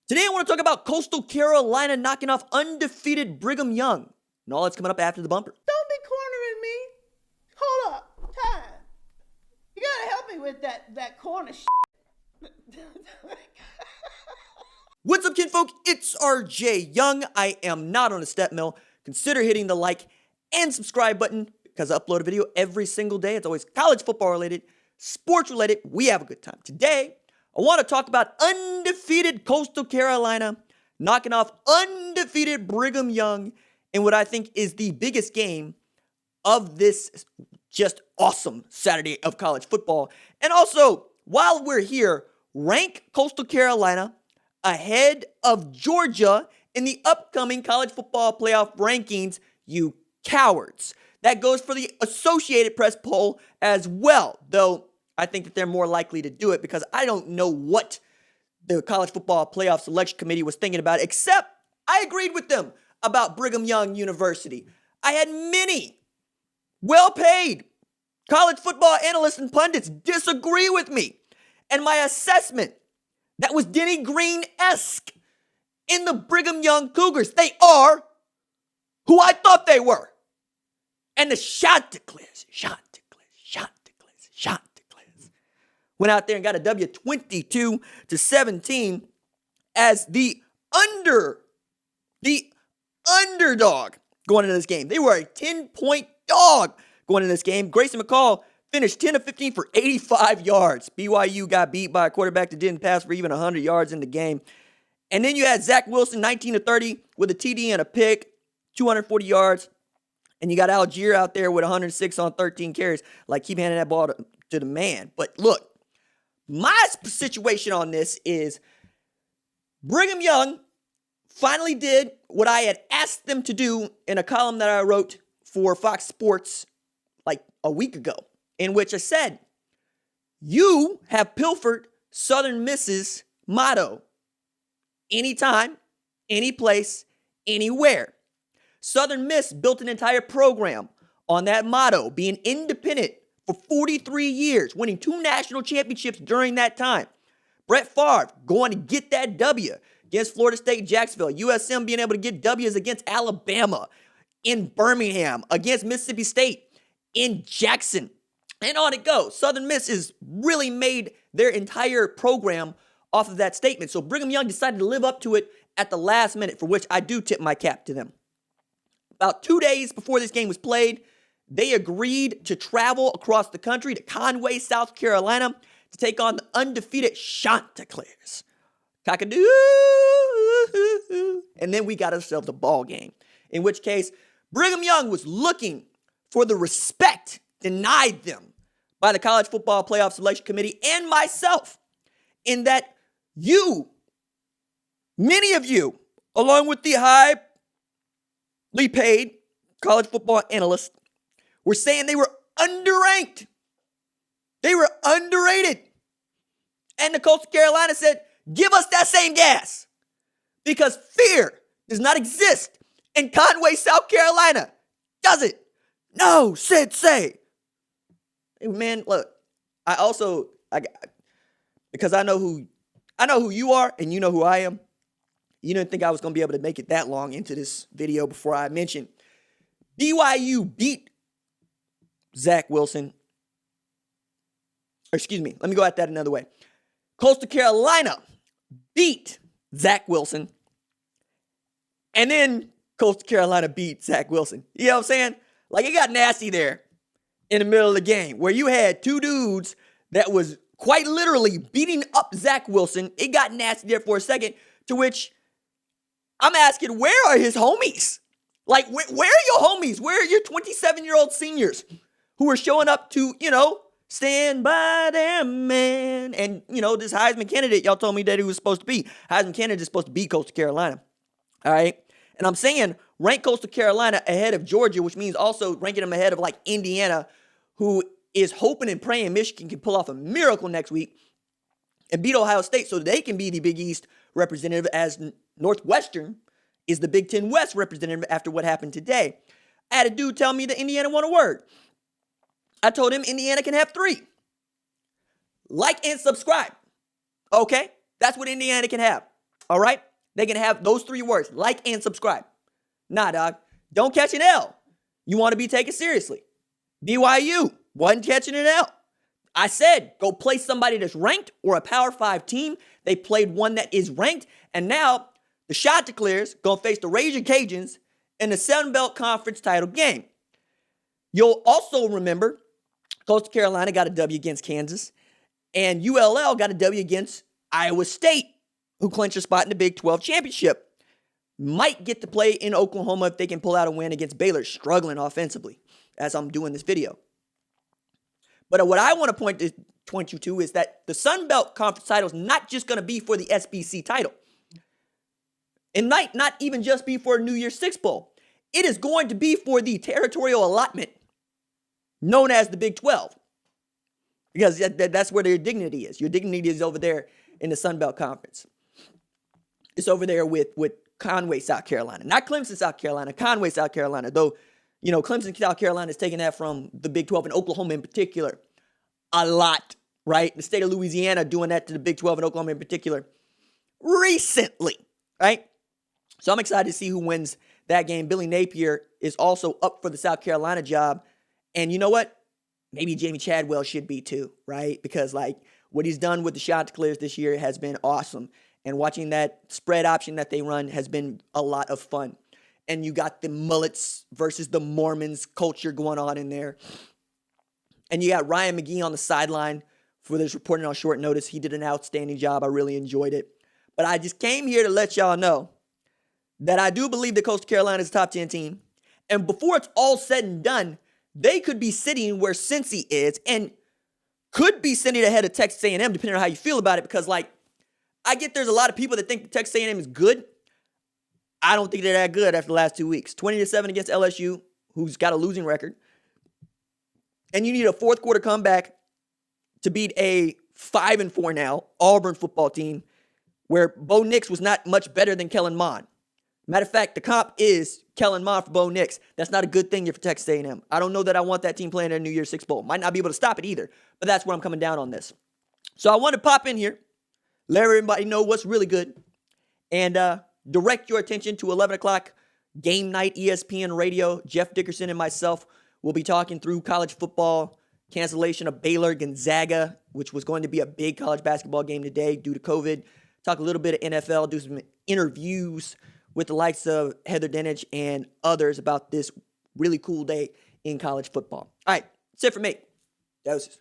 Today I want to talk about Coastal Carolina knocking off undefeated Brigham Young. And all that's coming up after the bumper. Don't be cornering me. Hold up. Time. You gotta help me with that corner shit. What's up, kinfolk? It's RJ Young. I am not on a step mill. Consider hitting the like and subscribe button because I upload a video every single day. It's always college football related, sports related. We have a good time. Today, I want to talk about undefeated Coastal Carolina knocking off undefeated Brigham Young in what I think is the biggest game of this just awesome Saturday of college football. And also, while we're here, rank Coastal Carolina ahead of Georgia in the upcoming college football playoff rankings, you cowards. That goes for the Associated Press poll as well, though I think that they're more likely to do it because I don't know what the college football playoff selection committee was thinking about, except I agreed with them about Brigham Young University. I had many well-paid college football analysts and pundits disagree with me. And my assessment, that was Denny Green-esque in the Brigham Young Cougars. They are who I thought they were. And the Chanticleers went out there and got a W 22-17 as the underdog going into this game. They were a 10-point dog going into this game. Grayson McCall finished 10 of 15 for 85 yards. BYU got beat by a quarterback that didn't pass for even 100 yards in the game. And then you had Zach Wilson, 19 of 30 with a TD and a pick, 240 yards. And you got Algier out there with 106 on 13 carries. Like, keep handing that ball to the man. But look, my situation on this is Brigham Young finally did what I had asked them to do in a column that I wrote for Fox Sports like a week ago, in which I said, you have pilfered Southern Miss's motto. Anytime, any place, anywhere. Southern Miss built an entire program on that motto, being independent for 43 years, winning 2 national championships during that time. Brett Favre going to get that W against Florida State and Jacksonville. USM being able to get W's against Alabama, in Birmingham, against Mississippi State, in Jackson. And on it goes. Southern Miss has really made their entire program off of that statement. So Brigham Young decided to live up to it at the last minute, for which I do tip my cap to them. About 2 days before this game was played, they agreed to travel across the country to Conway, South Carolina, to take on the undefeated Chanticleers. Cockadoo! And then we got ourselves a ball game, in which case Brigham Young was looking for the respect denied them by the College Football Playoff Selection Committee and myself, in that many of you, along with the highly paid college football analysts, were saying they were underranked. They were underrated. And the Coastal Carolina said, give us that same gas. Because fear does not exist in Conway, South Carolina. Does it? No, said say. Hey, man, look, because I know who you are and you know who I am. You didn't think I was going to be able to make it that long into this video before I mentioned BYU beat Zach Wilson. Excuse me, let me go at that another way. Coastal Carolina beat Zach Wilson. And then Coastal Carolina beat Zach Wilson. You know what I'm saying? Like, it got nasty there in the middle of the game where you had two dudes that was quite literally beating up Zach Wilson. It got nasty there for a second, to which I'm asking, where are his homies? Like, where are your homies? Where are your 27-year-old seniors who are showing up to, stand by them, man? And, this Heisman candidate, y'all told me that he was supposed to be. Heisman candidate is supposed to be Coastal Carolina. All right? And I'm saying rank Coastal Carolina ahead of Georgia, which means also ranking them ahead of, like, Indiana, who is hoping and praying Michigan can pull off a miracle next week and beat Ohio State so they can be the Big East representative, as Northwestern is the Big Ten West representative after what happened today. I had a dude tell me that Indiana won a word. I told him Indiana can have 3. Like and subscribe. Okay? That's what Indiana can have. All right? They can have those 3 words, like and subscribe. Nah, dog. Don't catch an L. You want to be taken seriously. BYU wasn't catching an L. I said, go play somebody that's ranked or a Power 5 team. They played one that is ranked. And now the Chanticleers going to face the Raging Cajuns in the Sun Belt Conference title game. You'll also remember Coastal Carolina got a W against Kansas. And ULL got a W against Iowa State, who clinched a spot in the Big 12 championship. Might get to play in Oklahoma if they can pull out a win against Baylor, struggling offensively, as I'm doing this video. But what I want to point you to is that the Sun Belt Conference title is not just going to be for the SBC title. It might not even just be for a New Year's Six Bowl. It is going to be for the territorial allotment known as the Big 12. Because that's where their dignity is. Your dignity is over there in the Sun Belt Conference. It's over there with Conway, South Carolina. Not Clemson, South Carolina. Conway, South Carolina. Though, Clemson, South Carolina is taking that from the Big 12 and Oklahoma in particular a lot, right? The state of Louisiana doing that to the Big 12 and Oklahoma in particular recently, right? So I'm excited to see who wins that game. Billy Napier is also up for the South Carolina job. And you know what? Maybe Jamie Chadwell should be too, right? Because what he's done with the Chanticleers this year has been awesome. And watching that spread option that they run has been a lot of fun. And you got the Mullets versus the Mormons culture going on in there. And you got Ryan McGee on the sideline for this reporting on short notice. He did an outstanding job. I really enjoyed it. But I just came here to let y'all know that I do believe that Coastal Carolina is a top 10 team. And before it's all said and done, they could be sitting where Cincy is and could be sitting ahead of Texas A&M, depending on how you feel about it. Because, I get there's a lot of people that think Texas A&M is good. I don't think they're that good after the last 2 weeks. 20-7 against LSU, who's got a losing record. And you need a fourth quarter comeback to beat a 5-4 now Auburn football team where Bo Nix was not much better than Kellen Mond. Matter of fact, the comp is Kellen Mond for Bo Nix. That's not a good thing here for Texas A&M. I don't know that I want that team playing in a New Year's Six Bowl. Might not be able to stop it either, but that's where I'm coming down on this. So I want to pop in here, let everybody know what's really good, and direct your attention to 11 o'clock game night ESPN Radio. Jeff Dickerson and myself will be talking through college football, cancellation of Baylor Gonzaga, which was going to be a big college basketball game today due to COVID. Talk a little bit of NFL, do some interviews with the likes of Heather Dinich and others about this really cool day in college football. All right, that's it for me. Doses.